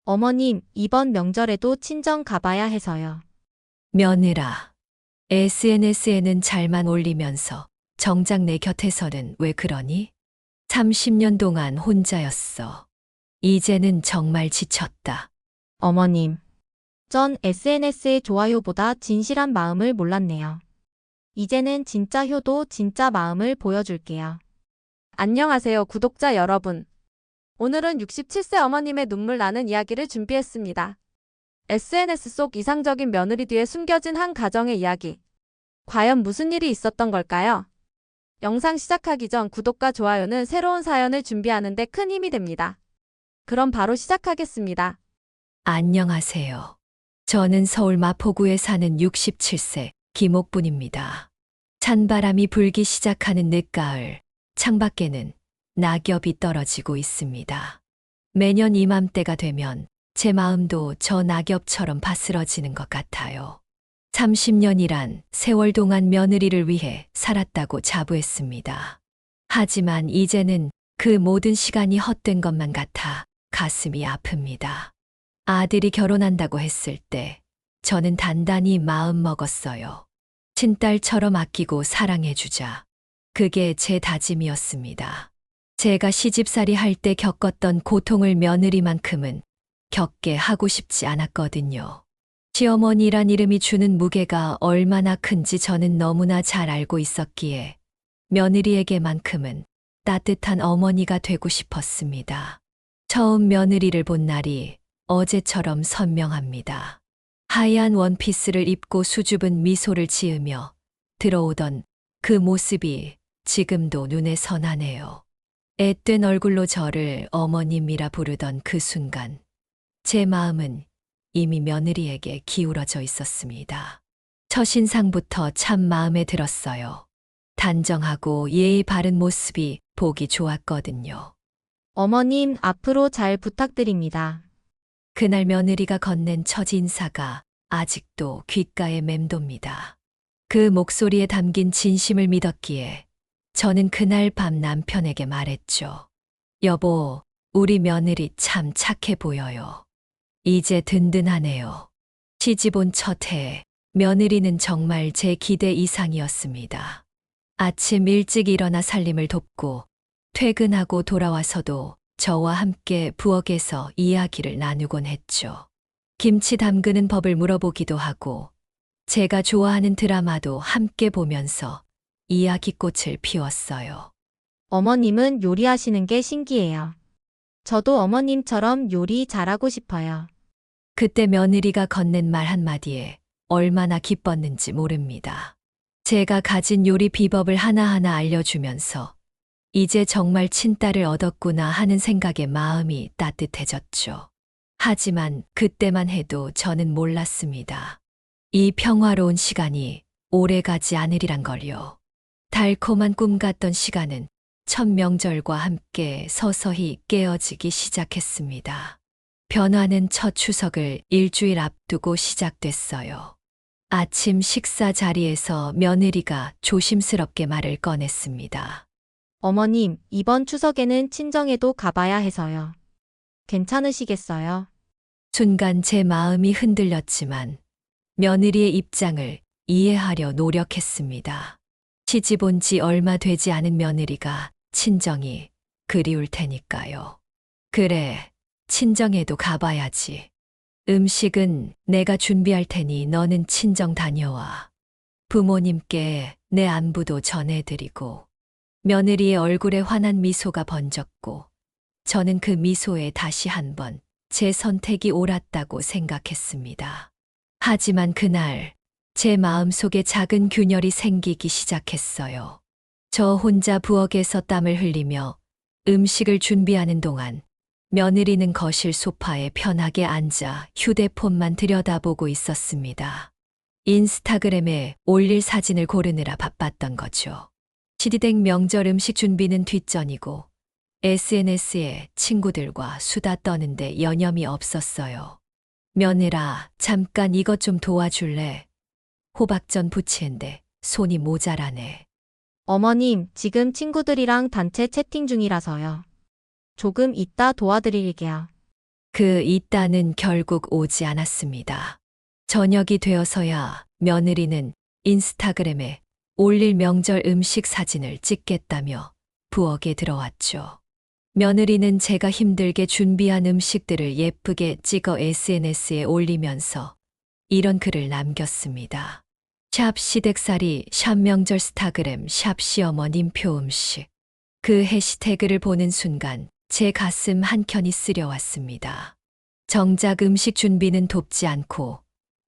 어머님, 이번 명절에도 친정 가봐야 해서요. 며느라, SNS에는 잘만 올리면서 정작 내 곁에서는 왜 그러니? 30년 동안 혼자였어. 이제는 정말 지쳤다. 어머님, 전 SNS의 좋아요보다 진실한 마음을 몰랐네요. 이제는 진짜 효도, 진짜 마음을 보여줄게요. 안녕하세요, 구독자 여러분. 오늘은 67세 어머님의 눈물 나는 이야기를 준비했습니다. SNS 속 이상적인 며느리 뒤에 숨겨진 한 가정의 이야기. 과연 무슨 일이 있었던 걸까요? 영상 시작하기 전 구독과 좋아요는 새로운 사연을 준비하는 데 큰 힘이 됩니다. 그럼 바로 시작하겠습니다. 안녕하세요. 저는 서울 마포구에 사는 67세 김옥분입니다. 찬바람이 불기 시작하는 늦가을, 창밖에는 낙엽이 떨어지고 있습니다. 매년 이맘때가 되면 제 마음도 저 낙엽처럼 바스러지는 것 같아요. 30년이란 세월 동안 며느리를 위해 살았다고 자부했습니다. 하지만 이제는 그 모든 시간이 헛된 것만 같아 가슴이 아픕니다. 아들이 결혼한다고 했을 때 저는 단단히 마음 먹었어요. 친딸처럼 아끼고 사랑해주자. 그게 제 다짐이었습니다. 제가 시집살이 할 때 겪었던 고통을 며느리만큼은 겪게 하고 싶지 않았거든요. 시어머니란 이름이 주는 무게가 얼마나 큰지 저는 너무나 잘 알고 있었기에 며느리에게만큼은 따뜻한 어머니가 되고 싶었습니다. 처음 며느리를 본 날이 어제처럼 선명합니다. 하얀 원피스를 입고 수줍은 미소를 지으며 들어오던 그 모습이 지금도 눈에 선하네요. 앳된 얼굴로 저를 어머님이라 부르던 그 순간, 제 마음은 이미 며느리에게 기울어져 있었습니다. 첫인상부터 참 마음에 들었어요. 단정하고 예의 바른 모습이 보기 좋았거든요. 어머님, 앞으로 잘 부탁드립니다. 그날 며느리가 건넨 첫 인사가 아직도 귓가에 맴돕니다. 그 목소리에 담긴 진심을 믿었기에 저는 그날 밤 남편에게 말했죠. 여보, 우리 며느리 참 착해 보여요. 이제 든든하네요. 시집 온 첫 해에 며느리는 정말 제 기대 이상이었습니다. 아침 일찍 일어나 살림을 돕고 퇴근하고 돌아와서도 저와 함께 부엌에서 이야기를 나누곤 했죠. 김치 담그는 법을 물어보기도 하고 제가 좋아하는 드라마도 함께 보면서 이야기꽃을 피웠어요. 어머님은 요리하시는 게 신기해요. 저도 어머님처럼 요리 잘하고 싶어요. 그때 며느리가 건넨 말 한마디에 얼마나 기뻤는지 모릅니다. 제가 가진 요리 비법을 하나하나 알려주면서 이제 정말 친딸을 얻었구나 하는 생각에 마음이 따뜻해졌죠. 하지만 그때만 해도 저는 몰랐습니다. 이 평화로운 시간이 오래 가지 않으리란 걸요. 달콤한 꿈 같던 시간은 첫 명절과 함께 서서히 깨어지기 시작했습니다. 변화는 첫 추석을 일주일 앞두고 시작됐어요. 아침 식사 자리에서 며느리가 조심스럽게 말을 꺼냈습니다. 어머님, 이번 추석에는 친정에도 가봐야 해서요. 괜찮으시겠어요? 순간 제 마음이 흔들렸지만 며느리의 입장을 이해하려 노력했습니다. 시집 온 지 얼마 되지 않은 며느리가 친정이 그리울 테니까요. 그래, 친정에도 가봐야지. 음식은 내가 준비할 테니 너는 친정 다녀와. 부모님께 내 안부도 전해드리고. 며느리의 얼굴에 환한 미소가 번졌고 저는 그 미소에 다시 한번 제 선택이 옳았다고 생각했습니다. 하지만 그날 제 마음속에 작은 균열이 생기기 시작했어요. 저 혼자 부엌에서 땀을 흘리며 음식을 준비하는 동안 며느리는 거실 소파에 편하게 앉아 휴대폰만 들여다보고 있었습니다. 인스타그램에 올릴 사진을 고르느라 바빴던 거죠. 시디댁 명절 음식 준비는 뒷전이고 SNS에 친구들과 수다 떠는데 여념이 없었어요. 며느라, 잠깐 이것 좀 도와줄래? 호박전 부치는데 손이 모자라네. 어머님, 지금 친구들이랑 단체 채팅 중이라서요. 조금 이따 도와드릴게요. 그 이따는 결국 오지 않았습니다. 저녁이 되어서야 며느리는 인스타그램에 올릴 명절 음식 사진을 찍겠다며 부엌에 들어왔죠. 며느리는 제가 힘들게 준비한 음식들을 예쁘게 찍어 SNS에 올리면서 이런 글을 남겼습니다. 샵 시댁살이, 샵 명절 스타그램, 샵 시어머님 표 음식. 그 해시태그를 보는 순간 제 가슴 한켠이 쓰려왔습니다. 정작 음식 준비는 돕지 않고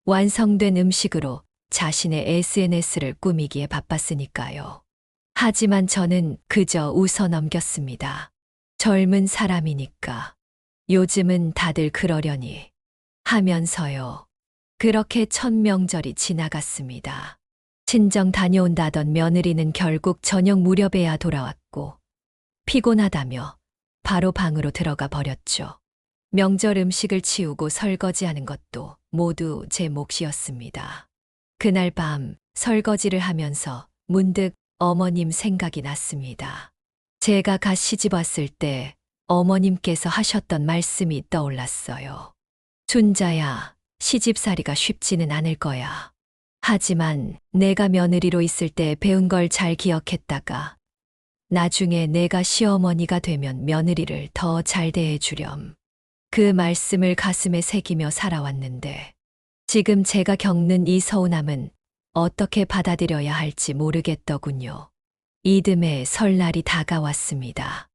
완성된 음식으로 자신의 SNS를 꾸미기에 바빴으니까요. 하지만 저는 그저 웃어 넘겼습니다. 젊은 사람이니까. 요즘은 다들 그러려니 하면서요. 그렇게 첫 명절이 지나갔습니다. 친정 다녀온다던 며느리는 결국 저녁 무렵에야 돌아왔고 피곤하다며 바로 방으로 들어가 버렸죠. 명절 음식을 치우고 설거지하는 것도 모두 제 몫이었습니다. 그날 밤 설거지를 하면서 문득 어머님 생각이 났습니다. 제가 갓 시집 왔을 때 어머님께서 하셨던 말씀이 떠올랐어요. 순자야, 시집살이가 쉽지는 않을 거야. 하지만 내가 며느리로 있을 때 배운 걸 잘 기억했다가 나중에 내가 시어머니가 되면 며느리를 더 잘 대해주렴. 그 말씀을 가슴에 새기며 살아왔는데 지금 제가 겪는 이 서운함은 어떻게 받아들여야 할지 모르겠더군요. 이듬해 설날이 다가왔습니다.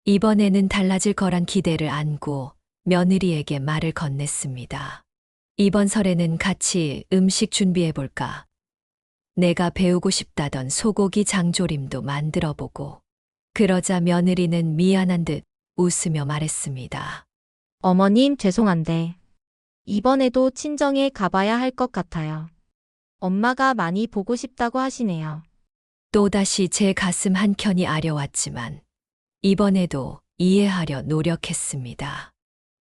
이번에는 달라질 거란 기대를 안고 며느리에게 말을 건넸습니다. 이번 설에는 같이 음식 준비해볼까? 내가 배우고 싶다던 소고기 장조림도 만들어보고. 그러자 며느리는 미안한 듯 웃으며 말했습니다. 어머님, 죄송한데 이번에도 친정에 가봐야 할 것 같아요. 엄마가 많이 보고 싶다고 하시네요. 또다시 제 가슴 한켠이 아려왔지만 이번에도 이해하려 노력했습니다.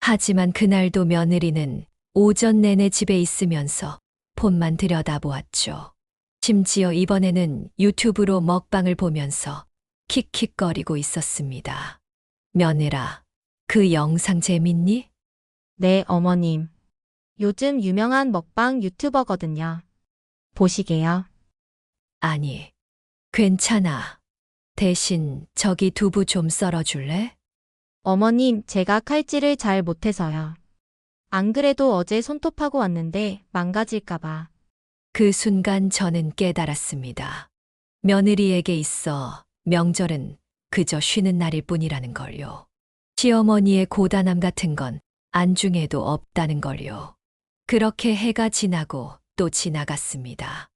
하지만 그날도 며느리는 오전 내내 집에 있으면서 폰만 들여다보았죠. 심지어 이번에는 유튜브로 먹방을 보면서 킥킥거리고 있었습니다. 며느라, 그 영상 재밌니? 네, 어머님. 요즘 유명한 먹방 유튜버거든요. 보시게요. 아니, 괜찮아. 대신 저기 두부 좀 썰어줄래? 어머님, 제가 칼질을 잘 못해서요. 안 그래도 어제 손톱하고 왔는데 망가질까봐. 그 순간 저는 깨달았습니다. 며느리에게 있어 명절은 그저 쉬는 날일 뿐이라는 걸요. 시어머니의 고단함 같은 건 안중에도 없다는 걸요. 그렇게 해가 지나고 또 지나갔습니다.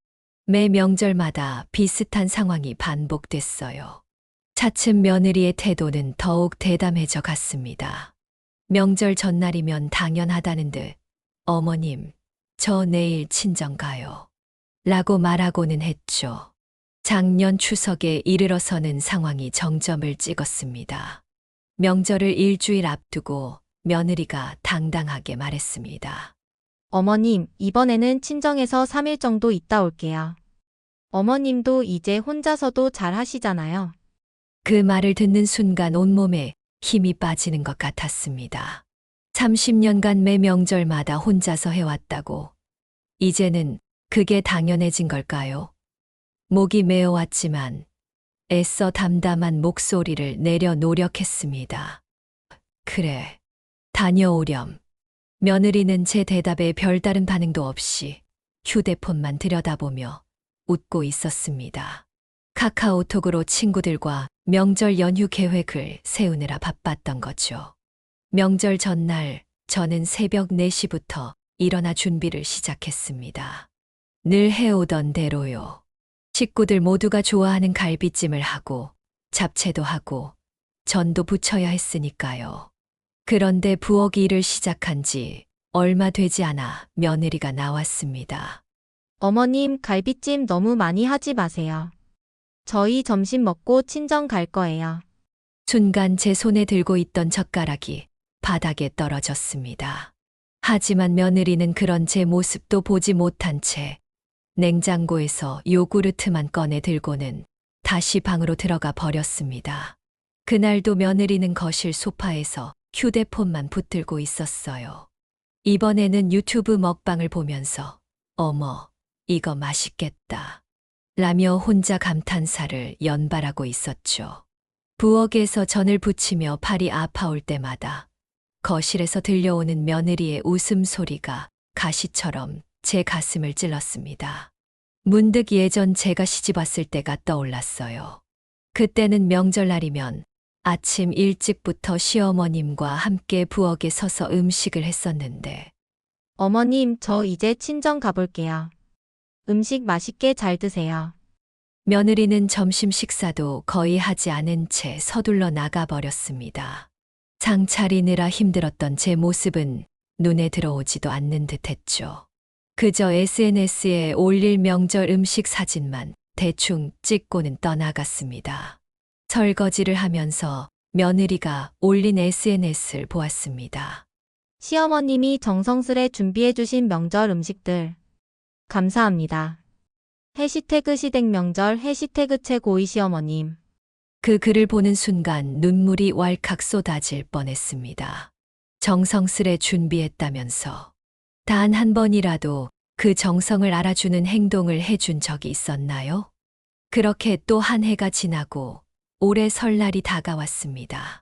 매 명절마다 비슷한 상황이 반복됐어요. 차츰 며느리의 태도는 더욱 대담해져 갔습니다. 명절 전날이면 당연하다는 듯 어머님, 저 내일 친정 가요. 라고 말하고는 했죠. 작년 추석에 이르러서는 상황이 정점을 찍었습니다. 명절을 일주일 앞두고 며느리가 당당하게 말했습니다. 어머님, 이번에는 친정에서 3일 정도 있다 올게요. 어머님도 이제 혼자서도 잘 하시잖아요. 그 말을 듣는 순간 온몸에 힘이 빠지는 것 같았습니다. 30년간 매 명절마다 혼자서 해왔다고 이제는 그게 당연해진 걸까요? 목이 메어왔지만 애써 담담한 목소리를 내려 노력했습니다. 그래, 다녀오렴. 며느리는 제 대답에 별다른 반응도 없이 휴대폰만 들여다보며 웃고 있었습니다. 카카오톡으로 친구들과 명절 연휴 계획을 세우느라 바빴던 거죠. 명절 전날 저는 새벽 4시부터 일어나 준비를 시작했습니다. 늘 해오던 대로요. 식구들 모두가 좋아하는 갈비찜을 하고 잡채도 하고 전도 부쳐야 했으니까요. 그런데 부엌 일을 시작한 지 얼마 되지 않아 며느리가 나왔습니다. 어머님, 갈비찜 너무 많이 하지 마세요. 저희 점심 먹고 친정 갈 거예요. 순간 제 손에 들고 있던 젓가락이 바닥에 떨어졌습니다. 하지만 며느리는 그런 제 모습도 보지 못한 채 냉장고에서 요구르트만 꺼내 들고는 다시 방으로 들어가 버렸습니다. 그날도 며느리는 거실 소파에서 휴대폰만 붙들고 있었어요. 이번에는 유튜브 먹방을 보면서 어머, 이거 맛있겠다 라며 혼자 감탄사를 연발하고 있었죠. 부엌에서 전을 부치며 팔이 아파올 때마다 거실에서 들려오는 며느리의 웃음소리가 가시처럼 제 가슴을 찔렀습니다. 문득 예전 제가 시집 왔을 때가 떠올랐어요. 그때는 명절날이면 아침 일찍부터 시어머님과 함께 부엌에 서서 음식을 했었는데 어머님, 저 이제 친정 가볼게요. 음식 맛있게 잘 드세요. 며느리는 점심 식사도 거의 하지 않은 채 서둘러 나가버렸습니다. 장 차리느라 힘들었던 제 모습은 눈에 들어오지도 않는 듯했죠. 그저 SNS에 올릴 명절 음식 사진만 대충 찍고는 떠나갔습니다. 설거지를 하면서 며느리가 올린 SNS를 보았습니다. 시어머님이 정성스레 준비해주신 명절 음식들. 감사합니다. 해시태그 시댁명절 해시태그 최고의 시어머님. 그 글을 보는 순간 눈물이 왈칵 쏟아질 뻔했습니다. 정성스레 준비했다면서 단 한 번이라도 그 정성을 알아주는 행동을 해준 적이 있었나요? 그렇게 또 한 해가 지나고 올해 설날이 다가왔습니다.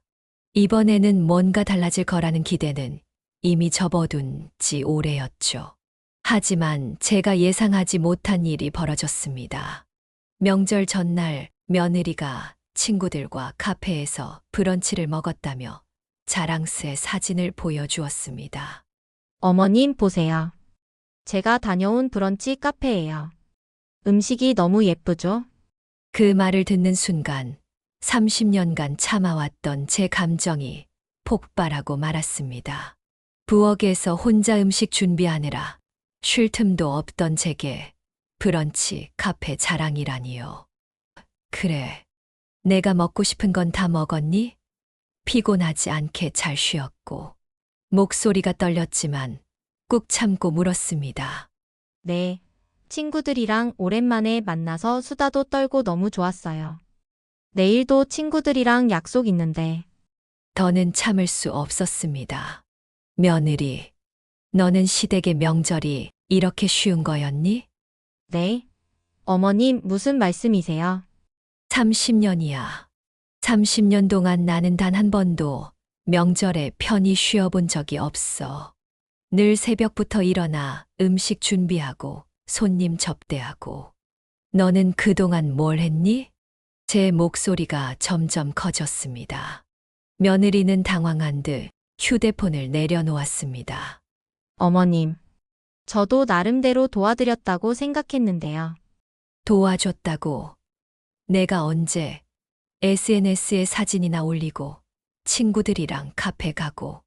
이번에는 뭔가 달라질 거라는 기대는 이미 접어둔 지 오래였죠. 하지만 제가 예상하지 못한 일이 벌어졌습니다. 명절 전날 며느리가 친구들과 카페에서 브런치를 먹었다며 자랑스레 사진을 보여주었습니다. 어머님 보세요. 제가 다녀온 브런치 카페예요. 음식이 너무 예쁘죠? 그 말을 듣는 순간 30년간 참아왔던 제 감정이 폭발하고 말았습니다. 부엌에서 혼자 음식 준비하느라 쉴 틈도 없던 제게 브런치 카페 자랑이라니요. 그래, 내가 먹고 싶은 건 다 먹었니? 피곤하지 않게 잘 쉬었고 목소리가 떨렸지만 꾹 참고 물었습니다. 네. 친구들이랑 오랜만에 만나서 수다도 떨고 너무 좋았어요. 내일도 친구들이랑 약속 있는데. 더는 참을 수 없었습니다. 며느리, 너는 시댁의 명절이 이렇게 쉬운 거였니? 네. 어머님 무슨 말씀이세요? 30년이야. 30년 동안 나는 단 한 번도 명절에 편히 쉬어본 적이 없어. 늘 새벽부터 일어나 음식 준비하고 손님 접대하고. 너는 그동안 뭘 했니? 제 목소리가 점점 커졌습니다. 며느리는 당황한 듯 휴대폰을 내려놓았습니다. 어머님. 저도 나름대로 도와드렸다고 생각했는데요. 도와줬다고. 내가 언제 SNS에 사진이나 올리고 친구들이랑 카페 가고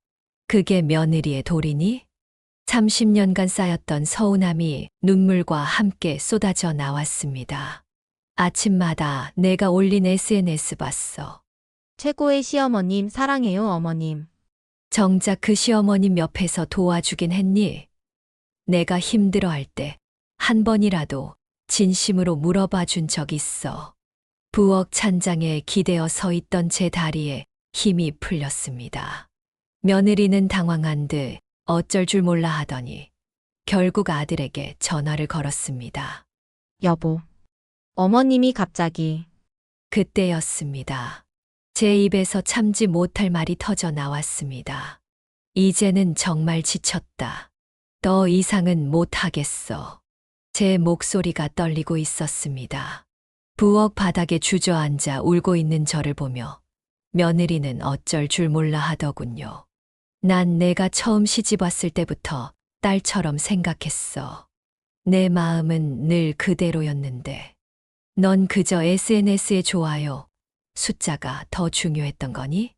그게 며느리의 도리니? 30년간 쌓였던 서운함이 눈물과 함께 쏟아져 나왔습니다. 아침마다 내가 올린 SNS 봤어. 최고의 시어머님 사랑해요 어머님. 정작 그 시어머님 옆에서 도와주긴 했니? 내가 힘들어할 때 한 번이라도 진심으로 물어봐 준 적 있어. 부엌 찬장에 기대어 서 있던 제 다리에 힘이 풀렸습니다. 며느리는 당황한 듯 어쩔 줄 몰라 하더니 결국 아들에게 전화를 걸었습니다. 여보. 어머님이 갑자기. 그때였습니다. 제 입에서 참지 못할 말이 터져 나왔습니다. 이제는 정말 지쳤다. 더 이상은 못하겠어. 제 목소리가 떨리고 있었습니다. 부엌 바닥에 주저앉아 울고 있는 저를 보며 며느리는 어쩔 줄 몰라 하더군요. 난 내가 처음 시집 왔을 때부터 딸처럼 생각했어. 내 마음은 늘 그대로였는데. 넌 그저 SNS에 좋아요, 숫자가 더 중요했던 거니?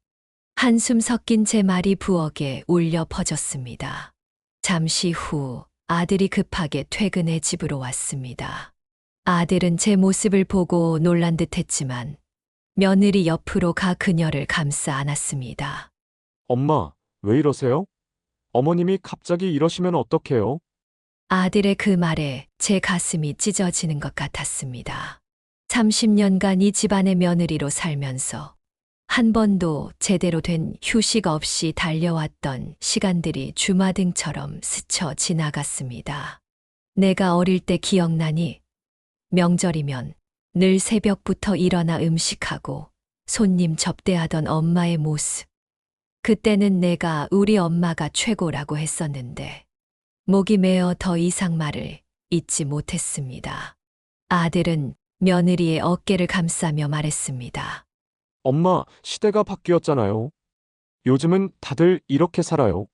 한숨 섞인 제 말이 부엌에 울려 퍼졌습니다. 잠시 후 아들이 급하게 퇴근해 집으로 왔습니다. 아들은 제 모습을 보고 놀란 듯 했지만 며느리 옆으로 가 그녀를 감싸 안았습니다. 엄마, 왜 이러세요? 어머님이 갑자기 이러시면 어떡해요? 아들의 그 말에 제 가슴이 찢어지는 것 같았습니다. 30년간 이 집안의 며느리로 살면서 한 번도 제대로 된 휴식 없이 달려왔던 시간들이 주마등처럼 스쳐 지나갔습니다. 내가 어릴 때 기억나니? 명절이면 늘 새벽부터 일어나 음식하고 손님 접대하던 엄마의 모습. 그때는 내가 우리 엄마가 최고라고 했었는데 목이 메어 더 이상 말을 잇지 못했습니다. 아들은 며느리의 어깨를 감싸며 말했습니다. 엄마, 시대가 바뀌었잖아요. 요즘은 다들 이렇게 살아요.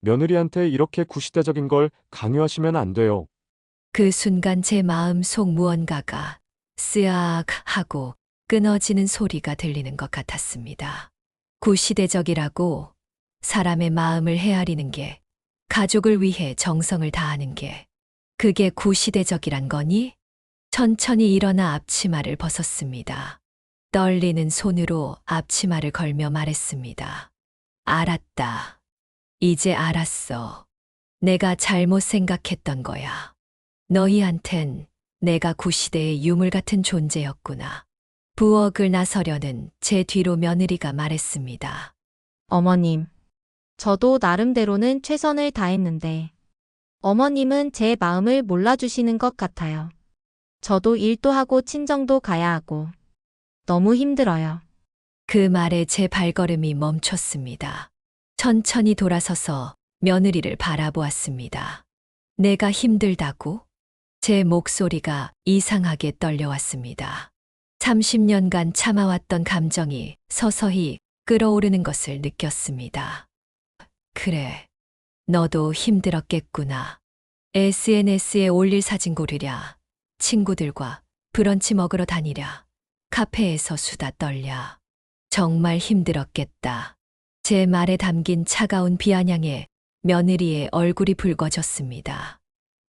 며느리한테 이렇게 구시대적인 걸 강요하시면 안 돼요. 그 순간 제 마음 속 무언가가 쓰악 하고 끊어지는 소리가 들리는 것 같았습니다. 구시대적이라고 사람의 마음을 헤아리는 게, 가족을 위해 정성을 다하는 게, 그게 구시대적이란 거니? 천천히 일어나 앞치마를 벗었습니다. 떨리는 손으로 앞치마를 걸며 말했습니다. 알았다. 이제 알았어. 내가 잘못 생각했던 거야. 너희한텐 내가 구시대의 유물 같은 존재였구나. 부엌을 나서려는 제 뒤로 며느리가 말했습니다. 어머님, 저도 나름대로는 최선을 다했는데 어머님은 제 마음을 몰라주시는 것 같아요. 저도 일도 하고 친정도 가야 하고 너무 힘들어요. 그 말에 제 발걸음이 멈췄습니다. 천천히 돌아서서 며느리를 바라보았습니다. 내가 힘들다고? 제 목소리가 이상하게 떨려왔습니다. 30년간 참아왔던 감정이 서서히 끓어오르는 것을 느꼈습니다. 그래, 너도 힘들었겠구나. SNS에 올릴 사진 고르랴, 친구들과 브런치 먹으러 다니랴, 카페에서 수다 떨랴. 정말 힘들었겠다. 제 말에 담긴 차가운 비아냥에 며느리의 얼굴이 붉어졌습니다.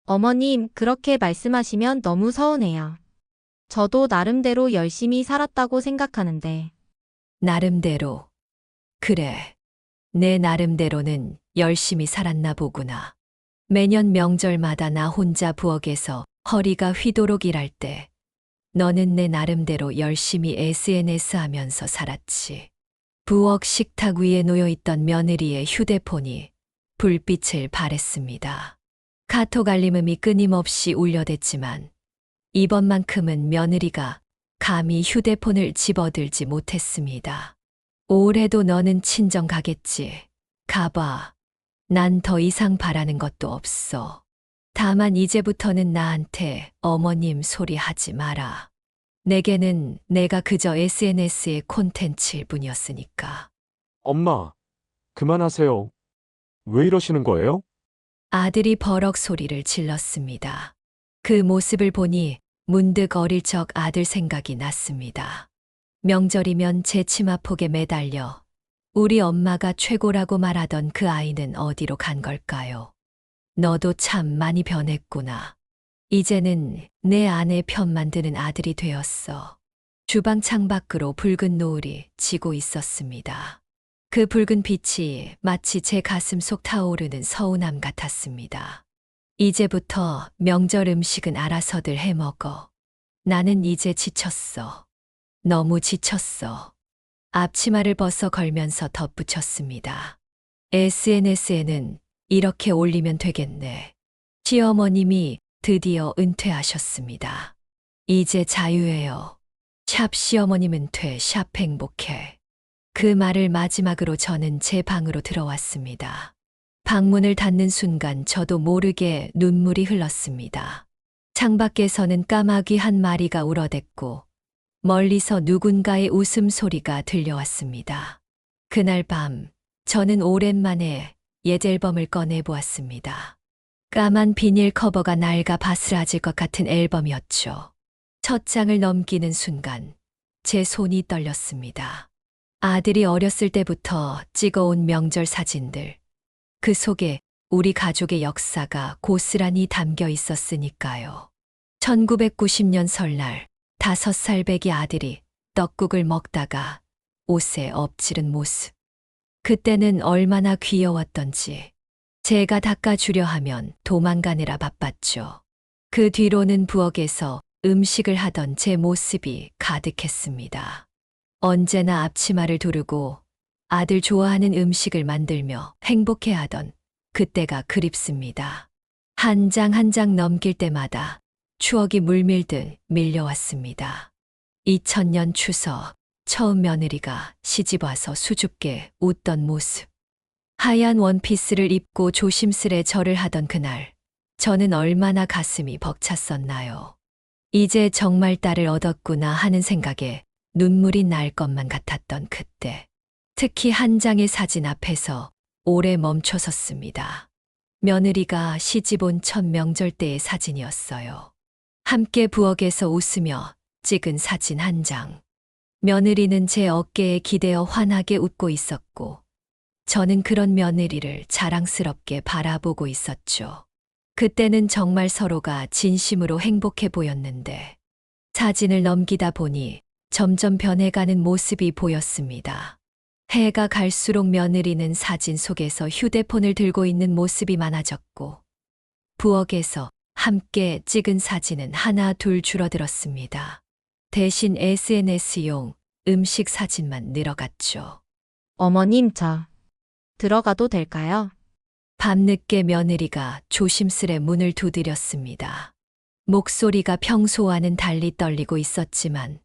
어머님, 그렇게 말씀하시면 너무 서운해요. 저도 나름대로 열심히 살았다고 생각하는데 나름대로. 그래, 내 나름대로는 열심히 살았나 보구나. 매년 명절마다 나 혼자 부엌에서 허리가 휘도록 일할 때 너는 내 나름대로 열심히 SNS 하면서 살았지. 부엌 식탁 위에 놓여있던 며느리의 휴대폰이 불빛을 발했습니다. 카톡 알림음이 끊임없이 울려댔지만 이번만큼은 며느리가 감히 휴대폰을 집어들지 못했습니다. 올해도 너는 친정 가겠지. 가봐. 난 더 이상 바라는 것도 없어. 다만 이제부터는 나한테 어머님 소리 하지 마라. 내게는 내가 그저 SNS의 콘텐츠일 뿐이었으니까. 엄마, 그만하세요. 왜 이러시는 거예요? 아들이 버럭 소리를 질렀습니다. 그 모습을 보니 문득 어릴 적 아들 생각이 났습니다. 명절이면 제 치마폭에 매달려 우리 엄마가 최고라고 말하던 그 아이는 어디로 간 걸까요? 너도 참 많이 변했구나. 이제는 내 아내 편만 드는 아들이 되었어. 주방 창밖으로 붉은 노을이 지고 있었습니다. 그 붉은 빛이 마치 제 가슴 속 타오르는 서운함 같았습니다. 이제부터 명절 음식은 알아서들 해 먹어. 나는 이제 지쳤어. 너무 지쳤어. 앞치마를 벗어 걸면서 덧붙였습니다. SNS에는 이렇게 올리면 되겠네. 시어머님이 드디어 은퇴하셨습니다. 이제 자유예요. 샵 시어머님 은퇴, 샵 행복해. 그 말을 마지막으로 저는 제 방으로 들어왔습니다. 방문을 닫는 순간 저도 모르게 눈물이 흘렀습니다. 창밖에서는 까마귀 한 마리가 울어댔고 멀리서 누군가의 웃음소리가 들려왔습니다. 그날 밤 저는 오랜만에 옛 앨범을 꺼내보았습니다. 까만 비닐 커버가 낡아 바스라질 것 같은 앨범이었죠. 첫 장을 넘기는 순간 제 손이 떨렸습니다. 아들이 어렸을 때부터 찍어온 명절 사진들. 그 속에 우리 가족의 역사가 고스란히 담겨 있었으니까요. 1990년 설날 5살 배기 아들이 떡국을 먹다가 옷에 엎지른 모습. 그때는 얼마나 귀여웠던지 제가 닦아주려 하면 도망가느라 바빴죠. 그 뒤로는 부엌에서 음식을 하던 제 모습이 가득했습니다. 언제나 앞치마를 두르고 아들 좋아하는 음식을 만들며 행복해하던 그때가 그립습니다. 한 장 한 장 넘길 때마다 추억이 물밀듯 밀려왔습니다. 2000년 추석, 처음 며느리가 시집와서 수줍게 웃던 모습. 하얀 원피스를 입고 조심스레 절을 하던 그날, 저는 얼마나 가슴이 벅찼었나요. 이제 정말 딸을 얻었구나 하는 생각에 눈물이 날 것만 같았던 그때. 특히 한 장의 사진 앞에서 오래 멈춰섰습니다. 며느리가 시집 온 첫 명절 때의 사진이었어요. 함께 부엌에서 웃으며 찍은 사진 한 장. 며느리는 제 어깨에 기대어 환하게 웃고 있었고, 저는 그런 며느리를 자랑스럽게 바라보고 있었죠. 그때는 정말 서로가 진심으로 행복해 보였는데, 사진을 넘기다 보니 점점 변해가는 모습이 보였습니다. 해가 갈수록 며느리는 사진 속에서 휴대폰을 들고 있는 모습이 많아졌고, 부엌에서 함께 찍은 사진은 하나 둘 줄어들었습니다. 대신 SNS용 음식 사진만 늘어갔죠. 어머님, 저 들어가도 될까요? 밤늦게 며느리가 조심스레 문을 두드렸습니다. 목소리가 평소와는 달리 떨리고 있었지만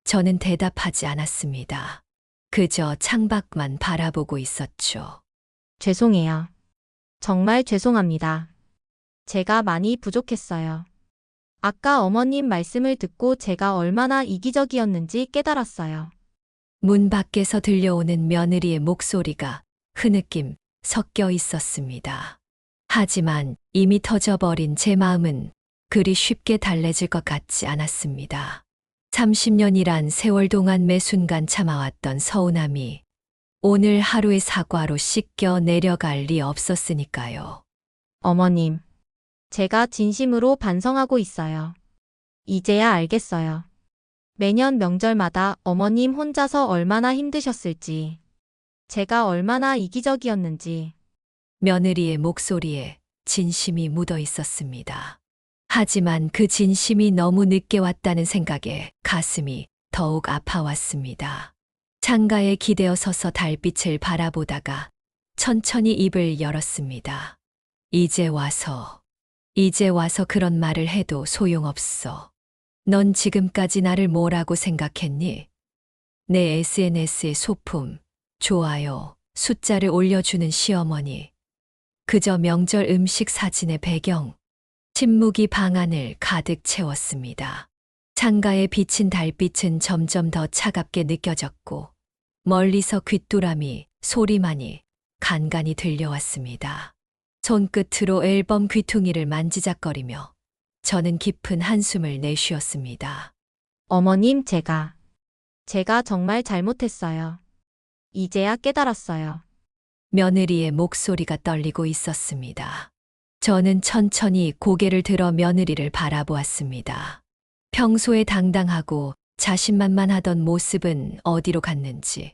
저는 대답하지 않았습니다. 그저 창밖만 바라보고 있었죠. 죄송해요. 정말 죄송합니다. 제가 많이 부족했어요. 아까 어머님 말씀을 듣고 제가 얼마나 이기적이었는지 깨달았어요. 문 밖에서 들려오는 며느리의 목소리가 흐느낌 섞여 있었습니다. 하지만 이미 터져버린 제 마음은 그리 쉽게 달래질 것 같지 않았습니다. 30년이란 세월 동안 매 순간 참아왔던 서운함이 오늘 하루의 사과로 씻겨 내려갈 리 없었으니까요. 어머님, 제가 진심으로 반성하고 있어요. 이제야 알겠어요. 매년 명절마다 어머님 혼자서 얼마나 힘드셨을지, 제가 얼마나 이기적이었는지. 며느리의 목소리에 진심이 묻어 있었습니다. 하지만 그 진심이 너무 늦게 왔다는 생각에 가슴이 더욱 아파왔습니다. 창가에 기대어 서서 달빛을 바라보다가 천천히 입을 열었습니다. 이제 와서 그런 말을 해도 소용없어. 넌 지금까지 나를 뭐라고 생각했니? 내 SNS에 소품, 좋아요, 숫자를 올려주는 시어머니. 그저 명절 음식 사진의 배경. 침묵이 방 안을 가득 채웠습니다. 창가에 비친 달빛은 점점 더 차갑게 느껴졌고 멀리서 귓두라미 소리만이 간간히 들려왔습니다. 손끝으로 앨범 귀퉁이를 만지작거리며 저는 깊은 한숨을 내쉬었습니다. 어머님, 제가 정말 잘못했어요. 이제야 깨달았어요. 며느리의 목소리가 떨리고 있었습니다. 저는 천천히 고개를 들어 며느리를 바라보았습니다. 평소에 당당하고 자신만만하던 모습은 어디로 갔는지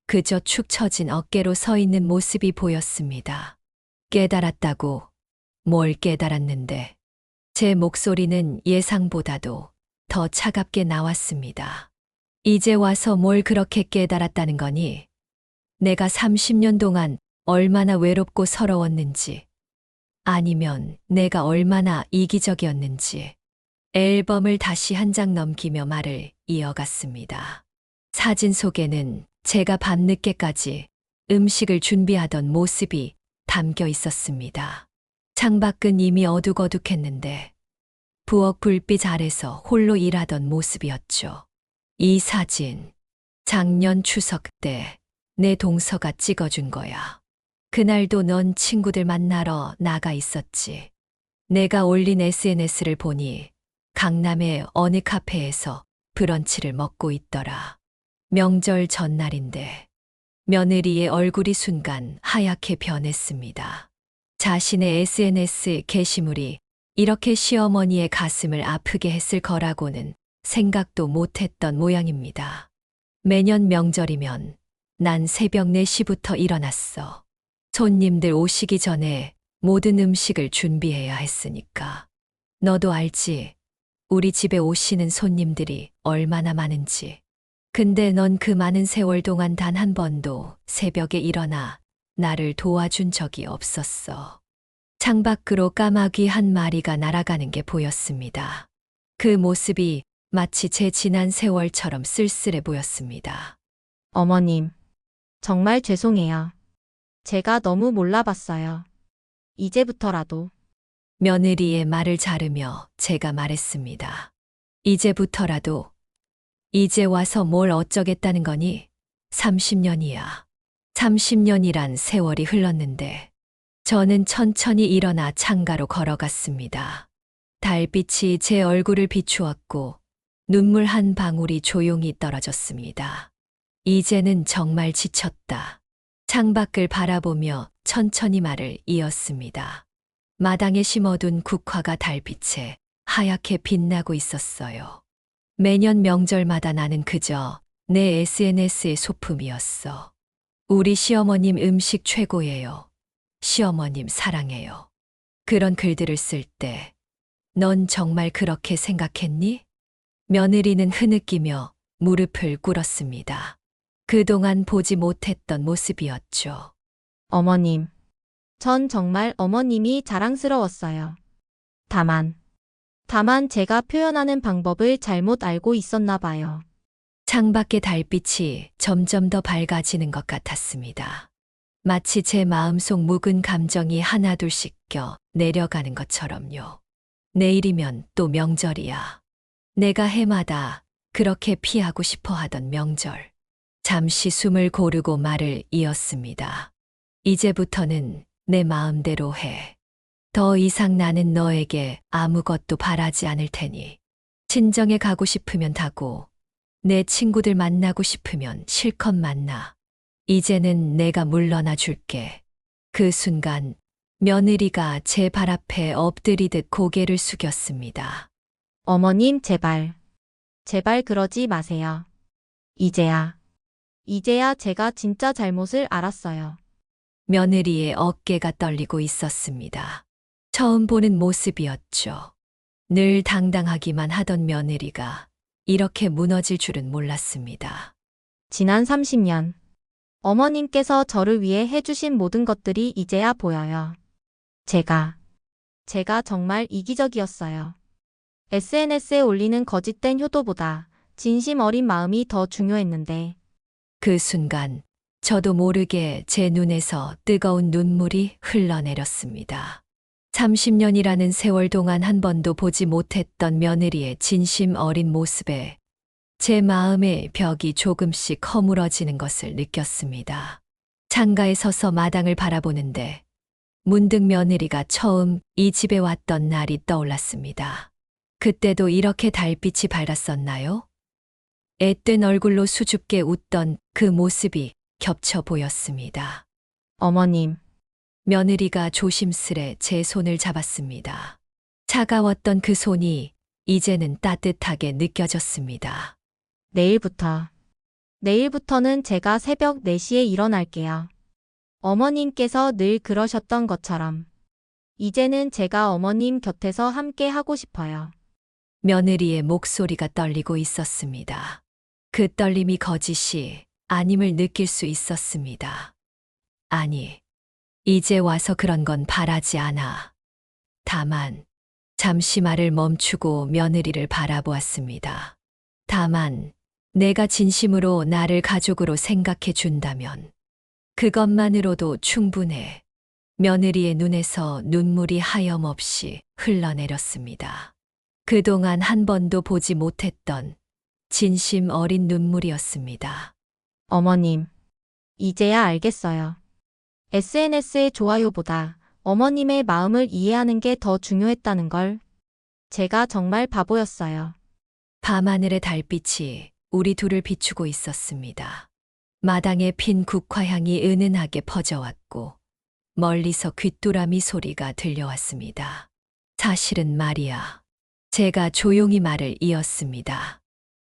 그저 축 처진 어깨로 서 있는 모습이 보였습니다. 깨달았다고? 뭘 깨달았는데? 제 목소리는 예상보다도 더 차갑게 나왔습니다. 이제 와서 뭘 그렇게 깨달았다는 거니? 내가 30년 동안 얼마나 외롭고 서러웠는지, 아니면 내가 얼마나 이기적이었는지. 앨범을 다시 한 장 넘기며 말을 이어갔습니다. 사진 속에는 제가 밤늦게까지 음식을 준비하던 모습이 담겨 있었습니다. 창밖은 이미 어둑어둑했는데 부엌 불빛 아래서 홀로 일하던 모습이었죠. 이 사진, 작년 추석 때 내 동서가 찍어준 거야. 그날도 넌 친구들 만나러 나가 있었지. 내가 올린 SNS를 보니 강남의 어느 카페에서 브런치를 먹고 있더라. 명절 전날인데 며느리의 얼굴이 순간 하얗게 변했습니다. 자신의 SNS 게시물이 이렇게 시어머니의 가슴을 아프게 했을 거라고는 생각도 못했던 모양입니다. 매년 명절이면 난 새벽 4시부터 일어났어. 손님들 오시기 전에 모든 음식을 준비해야 했으니까. 너도 알지? 우리 집에 오시는 손님들이 얼마나 많은지. 근데 넌 그 많은 세월 동안 단 한 번도 새벽에 일어나 나를 도와준 적이 없었어. 창밖으로 까마귀 한 마리가 날아가는 게 보였습니다. 그 모습이 마치 제 지난 세월처럼 쓸쓸해 보였습니다. 어머님, 정말 죄송해요. 제가 너무 몰라봤어요. 이제부터라도 며느리의 말을 자르며 제가 말했습니다. 이제부터라도, 이제 와서 뭘 어쩌겠다는 거니? 30년이야. 30년이란 세월이 흘렀는데, 저는 천천히 일어나 창가로 걸어갔습니다. 달빛이 제 얼굴을 비추었고, 눈물 한 방울이 조용히 떨어졌습니다. 이제는 정말 지쳤다. 창밖을 바라보며 천천히 말을 이었습니다. 마당에 심어둔 국화가 달빛에 하얗게 빛나고 있었어요. 매년 명절마다 나는 그저 내 SNS의 소품이었어. 우리 시어머님 음식 최고예요. 시어머님 사랑해요. 그런 글들을 쓸 때, 넌 정말 그렇게 생각했니? 며느리는 흐느끼며 무릎을 꿇었습니다. 그동안 보지 못했던 모습이었죠. 어머님, 전 정말 어머님이 자랑스러웠어요. 다만 제가 표현하는 방법을 잘못 알고 있었나 봐요. 창밖의 달빛이 점점 더 밝아지는 것 같았습니다. 마치 제 마음속 묵은 감정이 하나둘씩 껴 내려가는 것처럼요. 내일이면 또 명절이야. 내가 해마다 그렇게 피하고 싶어 하던 명절. 잠시 숨을 고르고 말을 이었습니다. 이제부터는 내 마음대로 해. 더 이상 나는 너에게 아무것도 바라지 않을 테니. 친정에 가고 싶으면 가고, 내 친구들 만나고 싶으면 실컷 만나. 이제는 내가 물러나 줄게. 그 순간 며느리가 제 발 앞에 엎드리듯 고개를 숙였습니다. 어머님, 제발 그러지 마세요. 이제야 제가 진짜 잘못을 알았어요. 며느리의 어깨가 떨리고 있었습니다. 처음 보는 모습이었죠. 늘 당당하기만 하던 며느리가 이렇게 무너질 줄은 몰랐습니다. 지난 30년, 어머님께서 저를 위해 해주신 모든 것들이 이제야 보여요. 제가 정말 이기적이었어요. SNS에 올리는 거짓된 효도보다 진심 어린 마음이 더 중요했는데, 그 순간 저도 모르게 제 눈에서 뜨거운 눈물이 흘러내렸습니다. 30년이라는 세월 동안 한 번도 보지 못했던 며느리의 진심 어린 모습에 제 마음의 벽이 조금씩 허물어지는 것을 느꼈습니다. 창가에 서서 마당을 바라보는데 문득 며느리가 처음 이 집에 왔던 날이 떠올랐습니다. 그때도 이렇게 달빛이 밝았었나요? 앳된 얼굴로 수줍게 웃던 그 모습이 겹쳐 보였습니다. 어머님, 며느리가 조심스레 제 손을 잡았습니다. 차가웠던 그 손이 이제는 따뜻하게 느껴졌습니다. 내일부터는 제가 새벽 4시에 일어날게요. 어머님께서 늘 그러셨던 것처럼. 이제는 제가 어머님 곁에서 함께 하고 싶어요. 며느리의 목소리가 떨리고 있었습니다. 그 떨림이 거짓이 아님을 느낄 수 있었습니다. 아니, 이제 와서 그런 건 바라지 않아. 다만, 잠시 말을 멈추고 며느리를 바라보았습니다. 다만, 내가 진심으로 나를 가족으로 생각해 준다면, 그것만으로도 충분해. 며느리의 눈에서 눈물이 하염없이 흘러내렸습니다. 그동안 한 번도 보지 못했던 진심 어린 눈물이었습니다. 어머님, 이제야 알겠어요. SNS의 좋아요보다 어머님의 마음을 이해하는 게 더 중요했다는 걸. 제가 정말 바보였어요. 밤하늘의 달빛이 우리 둘을 비추고 있었습니다. 마당에 핀 국화향이 은은하게 퍼져왔고 멀리서 귀뚜라미 소리가 들려왔습니다. 사실은 말이야. 제가 조용히 말을 이었습니다.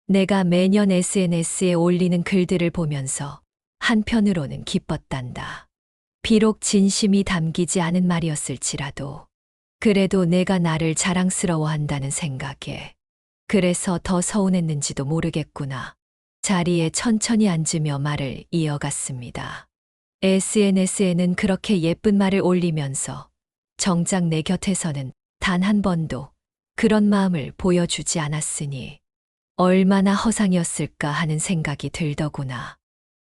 내가 매년 SNS에 올리는 글들을 보면서 한편으로는 기뻤단다. 비록 진심이 담기지 않은 말이었을지라도 그래도 내가 나를 자랑스러워한다는 생각에 그래서 더 서운했는지도 모르겠구나. 자리에 천천히 앉으며 말을 이어갔습니다. SNS에는 그렇게 예쁜 말을 올리면서 정작 내 곁에서는 단 한 번도 그런 마음을 보여주지 않았으니 얼마나 허상이었을까 하는 생각이 들더구나.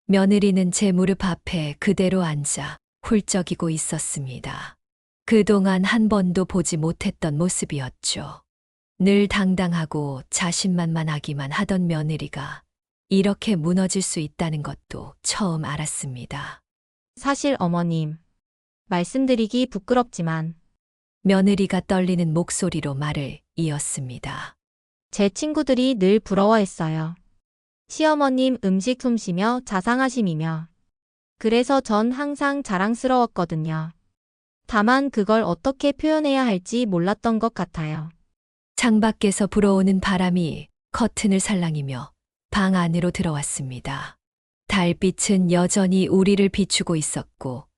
며느리는 제 무릎 앞에 그대로 앉아 훌쩍이고 있었습니다. 그동안 한 번도 보지 못했던 모습이었죠. 늘 당당하고 자신만만하기만 하던 며느리가 이렇게 무너질 수 있다는 것도 처음 알았습니다. 사실 어머님, 말씀드리기 부끄럽지만 며느리가 떨리는 목소리로 말을 이었습니다. 제 친구들이 늘 부러워했어요. 시어머님 음식 솜씨며 자상하심이며. 그래서 전 항상 자랑스러웠거든요. 다만 그걸 어떻게 표현해야 할지 몰랐던 것 같아요. 창밖에서 불어오는 바람이 커튼을 살랑이며 방 안으로 들어왔습니다. 달빛은 여전히 우리를 비추고 있었고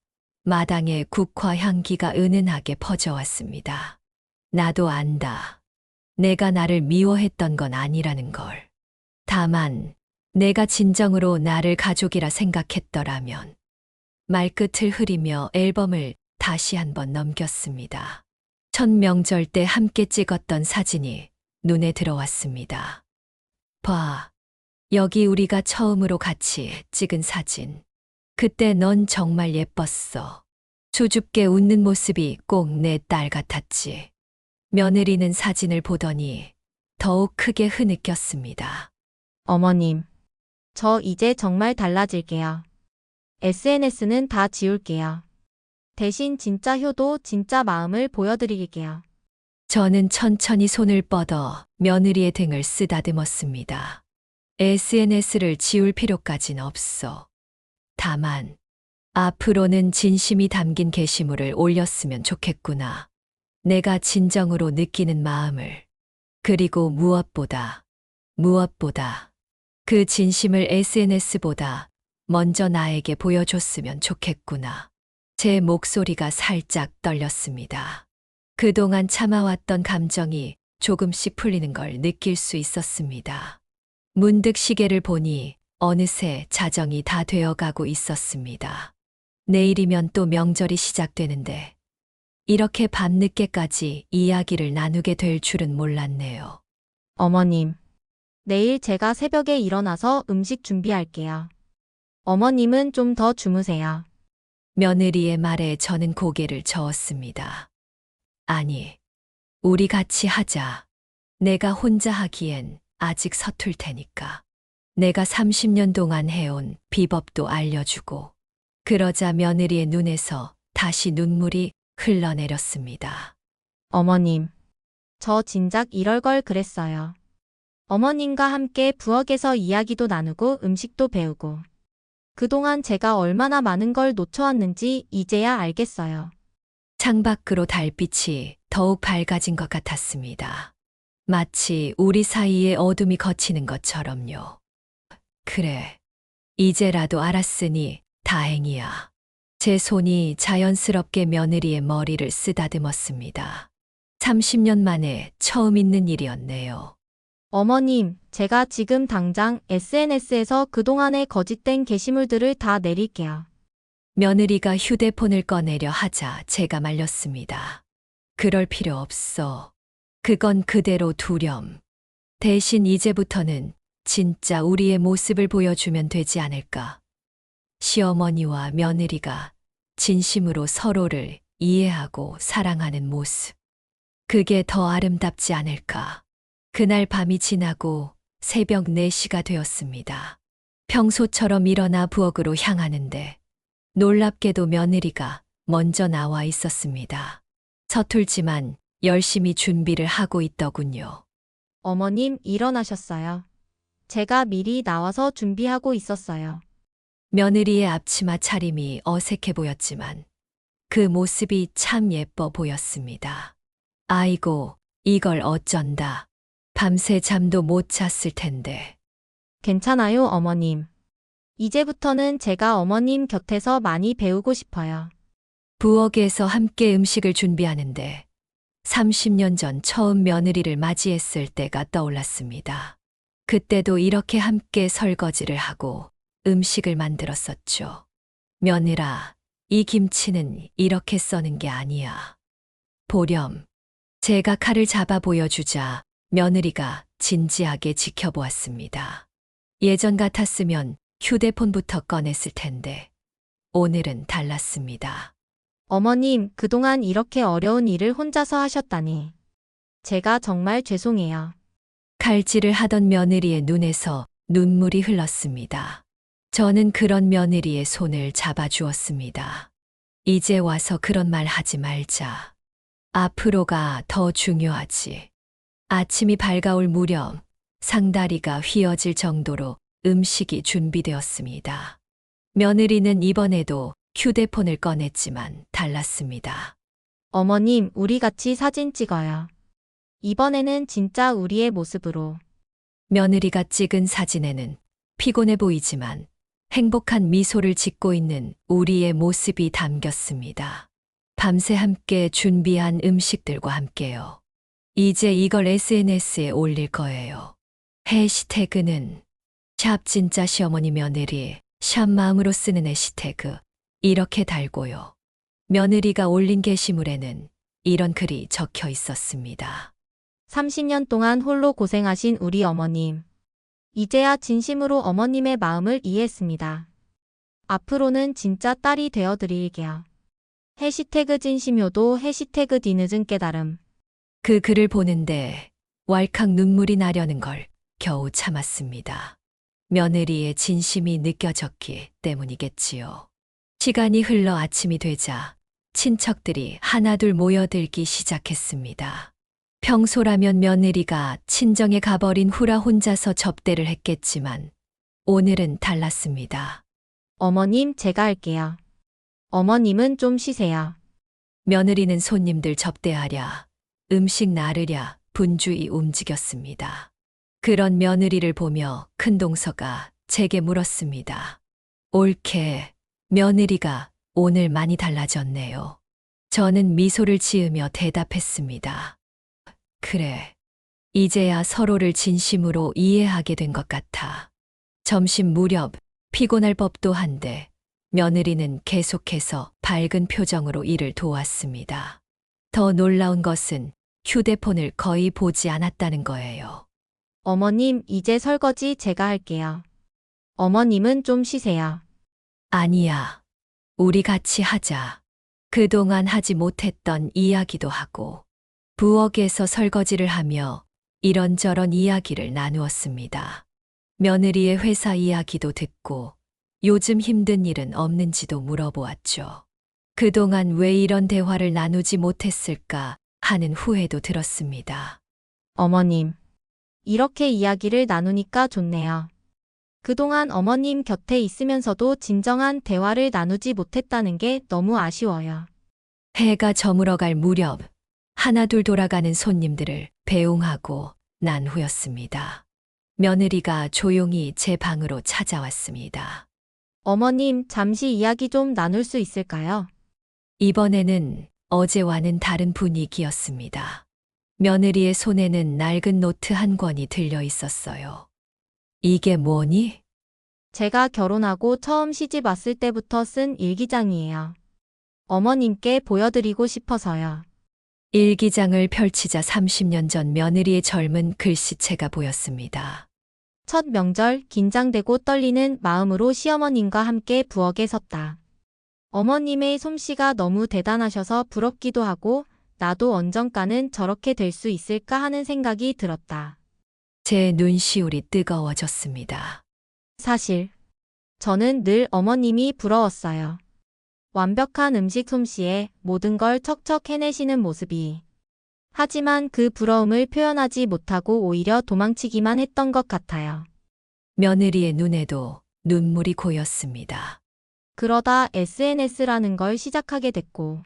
마당에 국화 향기가 은은하게 퍼져왔습니다. 나도 안다. 내가 나를 미워했던 건 아니라는 걸. 다만 내가 진정으로 나를 가족이라 생각했더라면. 말끝을 흐리며 앨범을 다시 한번 넘겼습니다. 첫 명절 때 함께 찍었던 사진이 눈에 들어왔습니다. 봐. 여기 우리가 처음으로 같이 찍은 사진. 그때 넌 정말 예뻤어. 수줍게 웃는 모습이 꼭 내 딸 같았지. 며느리는 사진을 보더니 더욱 크게 흐느꼈습니다. 어머님, 저 이제 정말 달라질게요. SNS는 다 지울게요. 대신 진짜 효도, 진짜 마음을 보여드릴게요. 저는 천천히 손을 뻗어 며느리의 등을 쓰다듬었습니다. SNS를 지울 필요까진 없어. 다만 앞으로는 진심이 담긴 게시물을 올렸으면 좋겠구나. 내가 진정으로 느끼는 마음을. 그리고 무엇보다 그 진심을 SNS보다 먼저 나에게 보여줬으면 좋겠구나. 제 목소리가 살짝 떨렸습니다. 그동안 참아왔던 감정이 조금씩 풀리는 걸 느낄 수 있었습니다. 문득 시계를 보니 어느새 자정이 다 되어가고 있었습니다. 내일이면 또 명절이 시작되는데 이렇게 밤늦게까지 이야기를 나누게 될 줄은 몰랐네요. 어머님, 내일 제가 새벽에 일어나서 음식 준비할게요. 어머님은 좀 더 주무세요. 며느리의 말에 저는 고개를 저었습니다. 아니, 우리 같이 하자. 내가 혼자 하기엔 아직 서툴 테니까. 내가 30년 동안 해온 비법도 알려주고. 그러자 며느리의 눈에서 다시 눈물이 흘러내렸습니다. 어머님, 저 진작 이럴 걸 그랬어요. 어머님과 함께 부엌에서 이야기도 나누고 음식도 배우고. 그동안 제가 얼마나 많은 걸 놓쳐왔는지 이제야 알겠어요. 창밖으로 달빛이 더욱 밝아진 것 같았습니다. 마치 우리 사이에 어둠이 걷히는 것처럼요. 그래, 이제라도 알았으니 다행이야. 제 손이 자연스럽게 며느리의 머리를 쓰다듬었습니다. 30년 만에 처음 있는 일이었네요. 어머님, 제가 지금 당장 SNS에서 그동안의 거짓된 게시물들을 다 내릴게요. 며느리가 휴대폰을 꺼내려 하자 제가 말렸습니다. 그럴 필요 없어. 그건 그대로 두렴. 대신 이제부터는 진짜 우리의 모습을 보여주면 되지 않을까. 시어머니와 며느리가 진심으로 서로를 이해하고 사랑하는 모습. 그게 더 아름답지 않을까. 그날 밤이 지나고 새벽 4시가 되었습니다. 평소처럼 일어나 부엌으로 향하는데 놀랍게도 며느리가 먼저 나와 있었습니다. 서툴지만 열심히 준비를 하고 있더군요. 어머님, 일어나셨어요. 제가 미리 나와서 준비하고 있었어요. 며느리의 앞치마 차림이 어색해 보였지만 그 모습이 참 예뻐 보였습니다. 아이고, 이걸 어쩐다. 밤새 잠도 못 잤을 텐데. 괜찮아요, 어머님. 이제부터는 제가 어머님 곁에서 많이 배우고 싶어요. 부엌에서 함께 음식을 준비하는데 30년 전 처음 며느리를 맞이했을 때가 떠올랐습니다. 그때도 이렇게 함께 설거지를 하고 음식을 만들었었죠. 며느라, 이 김치는 이렇게 써는 게 아니야. 보렴. 제가 칼을 잡아 보여주자 며느리가 진지하게 지켜보았습니다. 예전 같았으면 휴대폰부터 꺼냈을 텐데 오늘은 달랐습니다. 어머님, 그동안 이렇게 어려운 일을 혼자서 하셨다니. 제가 정말 죄송해요. 칼질을 하던 며느리의 눈에서 눈물이 흘렀습니다. 저는 그런 며느리의 손을 잡아주었습니다. 이제 와서 그런 말 하지 말자. 앞으로가 더 중요하지. 아침이 밝아올 무렵 상다리가 휘어질 정도로 음식이 준비되었습니다. 며느리는 이번에도 휴대폰을 꺼냈지만 달랐습니다. 어머님, 우리 같이 사진 찍어요. 이번에는 진짜 우리의 모습으로. 며느리가 찍은 사진에는 피곤해 보이지만 행복한 미소를 짓고 있는 우리의 모습이 담겼습니다. 밤새 함께 준비한 음식들과 함께요. 이제 이걸 SNS에 올릴 거예요. 해시태그는 샵 진짜 시어머니 며느리, 샵 마음으로 쓰는 해시태그 이렇게 달고요. 며느리가 올린 게시물에는 이런 글이 적혀 있었습니다. 30년 동안 홀로 고생하신 우리 어머님. 이제야 진심으로 어머님의 마음을 이해했습니다. 앞으로는 진짜 딸이 되어드릴게요. 해시태그 진심효도 해시태그 뒤늦은 깨달음. 그 글을 보는데 왈칵 눈물이 나려는 걸 겨우 참았습니다. 며느리의 진심이 느껴졌기 때문이겠지요. 시간이 흘러 아침이 되자 친척들이 하나둘 모여들기 시작했습니다. 평소라면 며느리가 친정에 가버린 후라 혼자서 접대를 했겠지만 오늘은 달랐습니다. 어머님, 제가 할게요. 어머님은 좀 쉬세요. 며느리는 손님들 접대하랴, 음식 나르랴 분주히 움직였습니다. 그런 며느리를 보며 큰동서가 제게 물었습니다. 옳게, 며느리가 오늘 많이 달라졌네요. 저는 미소를 지으며 대답했습니다. 그래, 이제야 서로를 진심으로 이해하게 된 것 같아. 점심 무렵 피곤할 법도 한데 며느리는 계속해서 밝은 표정으로 일을 도왔습니다. 더 놀라운 것은 휴대폰을 거의 보지 않았다는 거예요. 어머님, 이제 설거지 제가 할게요. 어머님은 좀 쉬세요. 아니야, 우리 같이 하자. 그동안 하지 못했던 이야기도 하고 부엌에서 설거지를 하며 이런저런 이야기를 나누었습니다. 며느리의 회사 이야기도 듣고 요즘 힘든 일은 없는지도 물어보았죠. 그동안 왜 이런 대화를 나누지 못했을까 하는 후회도 들었습니다. 어머님, 이렇게 이야기를 나누니까 좋네요. 그동안 어머님 곁에 있으면서도 진정한 대화를 나누지 못했다는 게 너무 아쉬워요. 해가 저물어갈 무렵 하나둘 돌아가는 손님들을 배웅하고 난 후였습니다. 며느리가 조용히 제 방으로 찾아왔습니다. 어머님, 잠시 이야기 좀 나눌 수 있을까요? 이번에는 어제와는 다른 분위기였습니다. 며느리의 손에는 낡은 노트 한 권이 들려 있었어요. 이게 뭐니? 제가 결혼하고 처음 시집 왔을 때부터 쓴 일기장이에요. 어머님께 보여드리고 싶어서요. 일기장을 펼치자 30년 전 며느리의 젊은 글씨체가 보였습니다. 첫 명절 긴장되고 떨리는 마음으로 시어머님과 함께 부엌에 섰다. 어머님의 솜씨가 너무 대단하셔서 부럽기도 하고 나도 언젠가는 저렇게 될 수 있을까 하는 생각이 들었다. 제 눈시울이 뜨거워졌습니다. 사실 저는 늘 어머님이 부러웠어요. 완벽한 음식 솜씨에 모든 걸 척척 해내시는 모습이. 하지만 그 부러움을 표현하지 못하고 오히려 도망치기만 했던 것 같아요. 며느리의 눈에도 눈물이 고였습니다. 그러다 SNS라는 걸 시작하게 됐고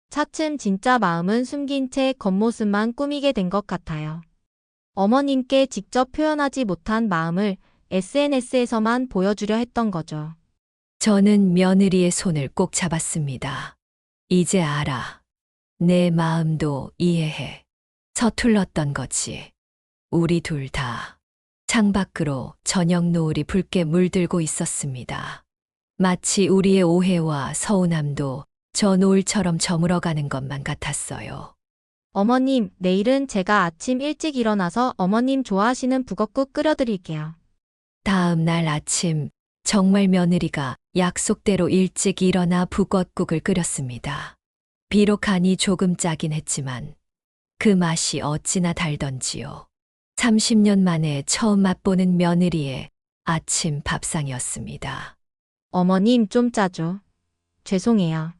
차츰 진짜 마음은 숨긴 채 겉모습만 꾸미게 된 것 같아요. 어머님께 직접 표현하지 못한 마음을 SNS에서만 보여주려 했던 거죠. 저는 며느리의 손을 꼭 잡았습니다. 이제 알아. 내 마음도 이해해. 서툴렀던 거지. 우리 둘 다. 창밖으로 저녁 노을이 붉게 물들고 있었습니다. 마치 우리의 오해와 서운함도 저 노을처럼 저물어가는 것만 같았어요. 어머님, 내일은 제가 아침 일찍 일어나서 어머님 좋아하시는 북엇국 끓여드릴게요. 다음 날 아침 정말 며느리가 약속대로 일찍 일어나 북엇국을 끓였습니다. 비록 간이 조금 짜긴 했지만 그 맛이 어찌나 달던지요. 30년 만에 처음 맛보는 며느리의 아침 밥상이었습니다. 어머님 좀 짜죠. 죄송해요.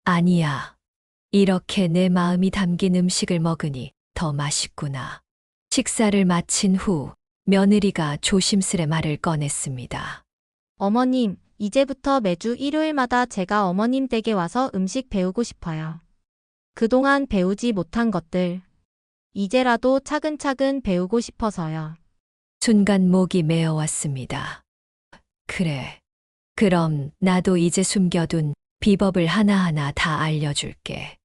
아니야. 이렇게 내 마음이 담긴 음식을 먹으니 더 맛있구나. 식사를 마친 후 며느리가 조심스레 말을 꺼냈습니다. 어머님, 이제부터 매주 일요일마다 제가 어머님 댁에 와서 음식 배우고 싶어요. 그동안 배우지 못한 것들, 이제라도 차근차근 배우고 싶어서요. 순간 목이 메어왔습니다. 그래. 그럼 나도 이제 숨겨둔 비법을 하나하나 다 알려줄게.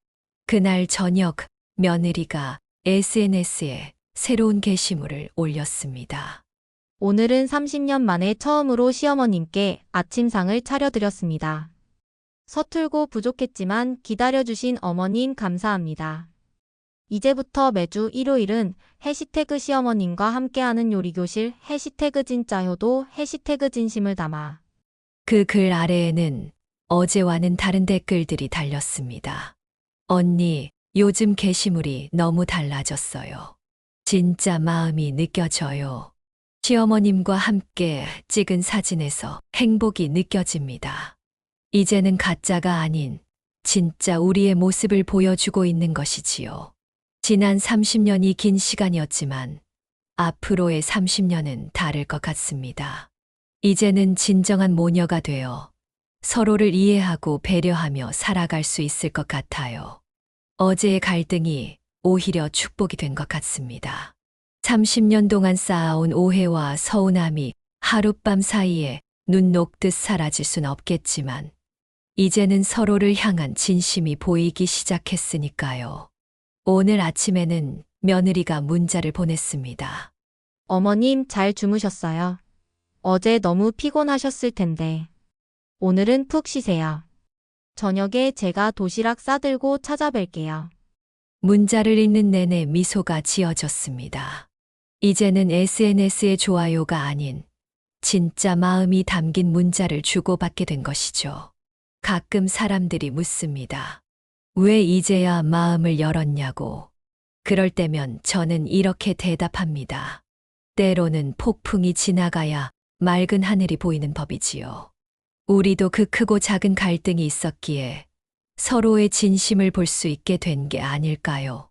그날 저녁 며느리가 SNS에 새로운 게시물을 올렸습니다. 오늘은 30년 만에 처음으로 시어머님께 아침상을 차려드렸습니다. 서툴고 부족했지만 기다려주신 어머님 감사합니다. 이제부터 매주 일요일은 해시태그 시어머님과 함께하는 요리교실 해시태그 진짜효도 해시태그 진심을 담아 그 글 아래에는 어제와는 다른 댓글들이 달렸습니다. 언니, 요즘 게시물이 너무 달라졌어요. 진짜 마음이 느껴져요. 시어머님과 함께 찍은 사진에서 행복이 느껴집니다. 이제는 가짜가 아닌 진짜 우리의 모습을 보여주고 있는 것이지요. 지난 30년이 긴 시간이었지만 앞으로의 30년은 다를 것 같습니다. 이제는 진정한 모녀가 되어 서로를 이해하고 배려하며 살아갈 수 있을 것 같아요. 어제의 갈등이 오히려 축복이 된 것 같습니다. 30년 동안 쌓아온 오해와 서운함이 하룻밤 사이에 눈 녹듯 사라질 순 없겠지만 이제는 서로를 향한 진심이 보이기 시작했으니까요. 오늘 아침에는 며느리가 문자를 보냈습니다. 어머님 잘 주무셨어요? 어제 너무 피곤하셨을 텐데. 오늘은 푹 쉬세요. 저녁에 제가 도시락 싸들고 찾아뵐게요. 문자를 읽는 내내 미소가 지어졌습니다. 이제는 SNS의 좋아요가 아닌 진짜 마음이 담긴 문자를 주고받게 된 것이죠. 가끔 사람들이 묻습니다. 왜 이제야 마음을 열었냐고. 그럴 때면 저는 이렇게 대답합니다. 때로는 폭풍이 지나가야 맑은 하늘이 보이는 법이지요. 우리도 그 크고 작은 갈등이 있었기에 서로의 진심을 볼 수 있게 된 게 아닐까요?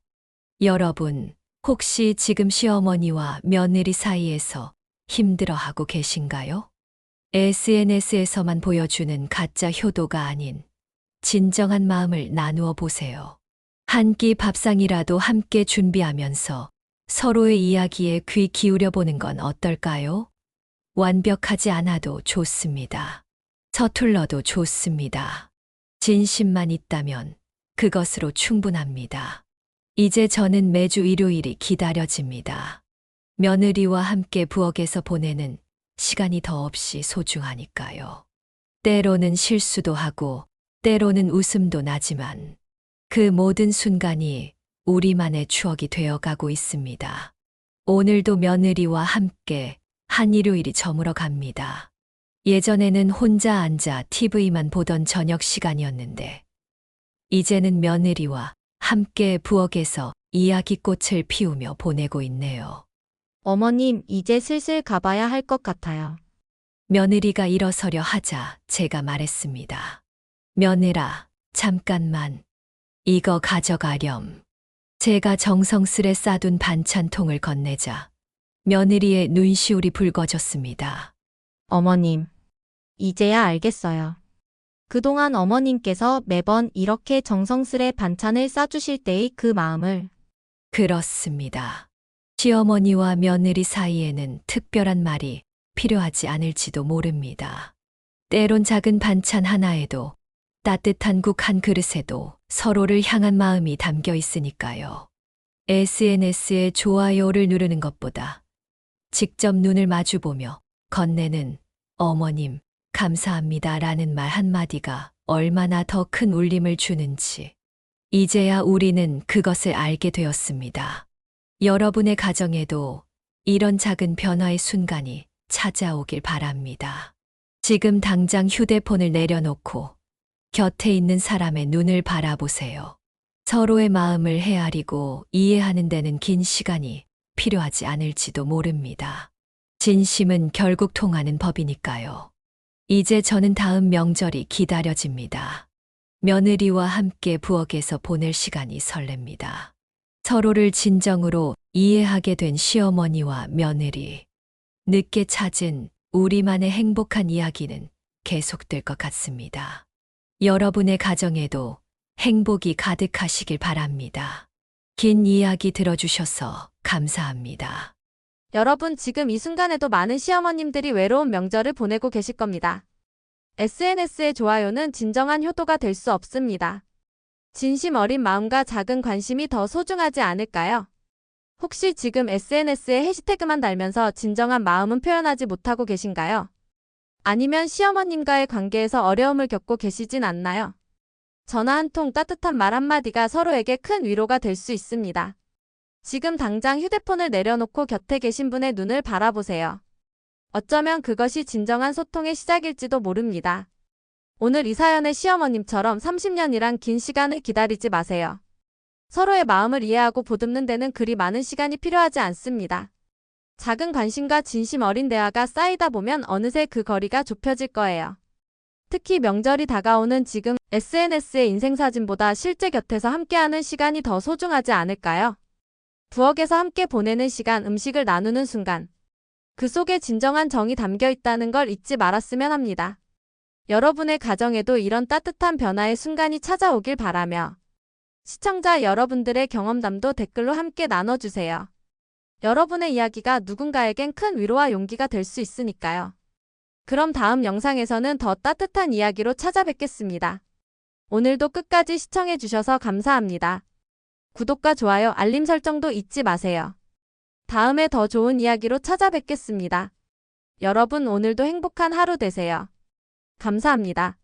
여러분, 혹시 지금 시어머니와 며느리 사이에서 힘들어하고 계신가요? SNS에서만 보여주는 가짜 효도가 아닌 진정한 마음을 나누어 보세요. 한 끼 밥상이라도 함께 준비하면서 서로의 이야기에 귀 기울여 보는 건 어떨까요? 완벽하지 않아도 좋습니다. 서툴러도 좋습니다. 진심만 있다면 그것으로 충분합니다. 이제 저는 매주 일요일이 기다려집니다. 며느리와 함께 부엌에서 보내는 시간이 더없이 소중하니까요. 때로는 실수도 하고 때로는 웃음도 나지만 그 모든 순간이 우리만의 추억이 되어가고 있습니다. 오늘도 며느리와 함께 한 일요일이 저물어 갑니다. 예전에는 혼자 앉아 TV만 보던 저녁 시간이었는데 이제는 며느리와 함께 부엌에서 이야기꽃을 피우며 보내고 있네요. 어머님, 이제 슬슬 가봐야 할 것 같아요. 며느리가 일어서려 하자 제가 말했습니다. 며느라, 잠깐만. 이거 가져가렴. 제가 정성스레 싸둔 반찬통을 건네자 며느리의 눈시울이 붉어졌습니다. 어머님, 이제야 알겠어요. 그동안 어머님께서 매번 이렇게 정성스레 반찬을 싸주실 때의 그 마음을. 그렇습니다. 시어머니와 며느리 사이에는 특별한 말이 필요하지 않을지도 모릅니다. 때론 작은 반찬 하나에도 따뜻한 국 한 그릇에도 서로를 향한 마음이 담겨 있으니까요. SNS에 좋아요를 누르는 것보다 직접 눈을 마주보며 건네는 어머님, 감사합니다 라는 말 한마디가 얼마나 더 큰 울림을 주는지 이제야 우리는 그것을 알게 되었습니다. 여러분의 가정에도 이런 작은 변화의 순간이 찾아오길 바랍니다. 지금 당장 휴대폰을 내려놓고 곁에 있는 사람의 눈을 바라보세요. 서로의 마음을 헤아리고 이해하는 데는 긴 시간이 필요하지 않을지도 모릅니다. 진심은 결국 통하는 법이니까요. 이제 저는 다음 명절이 기다려집니다. 며느리와 함께 부엌에서 보낼 시간이 설렙니다. 서로를 진정으로 이해하게 된 시어머니와 며느리. 늦게 찾은 우리만의 행복한 이야기는 계속될 것 같습니다. 여러분의 가정에도 행복이 가득하시길 바랍니다. 긴 이야기 들어주셔서 감사합니다. 여러분, 지금 이 순간에도 많은 시어머님들이 외로운 명절을 보내고 계실 겁니다. SNS의 좋아요는 진정한 효도가 될 수 없습니다. 진심 어린 마음과 작은 관심이 더 소중하지 않을까요? 혹시 지금 SNS에 해시태그만 달면서 진정한 마음은 표현하지 못하고 계신가요? 아니면 시어머님과의 관계에서 어려움을 겪고 계시진 않나요? 전화 한 통, 따뜻한 말 한마디가 서로에게 큰 위로가 될 수 있습니다. 지금 당장 휴대폰을 내려놓고 곁에 계신 분의 눈을 바라보세요. 어쩌면 그것이 진정한 소통의 시작일지도 모릅니다. 오늘 이 사연의 시어머님처럼 30년이란 긴 시간을 기다리지 마세요. 서로의 마음을 이해하고 보듬는 데는 그리 많은 시간이 필요하지 않습니다. 작은 관심과 진심 어린 대화가 쌓이다 보면 어느새 그 거리가 좁혀질 거예요. 특히 명절이 다가오는 지금 SNS의 인생사진보다 실제 곁에서 함께하는 시간이 더 소중하지 않을까요? 부엌에서 함께 보내는 시간, 음식을 나누는 순간. 그 속에 진정한 정이 담겨 있다는 걸 잊지 말았으면 합니다. 여러분의 가정에도 이런 따뜻한 변화의 순간이 찾아오길 바라며 시청자 여러분들의 경험담도 댓글로 함께 나눠주세요. 여러분의 이야기가 누군가에겐 큰 위로와 용기가 될 수 있으니까요. 그럼 다음 영상에서는 더 따뜻한 이야기로 찾아뵙겠습니다. 오늘도 끝까지 시청해주셔서 감사합니다. 구독과 좋아요, 알림 설정도 잊지 마세요. 다음에 더 좋은 이야기로 찾아뵙겠습니다. 여러분, 오늘도 행복한 하루 되세요. 감사합니다.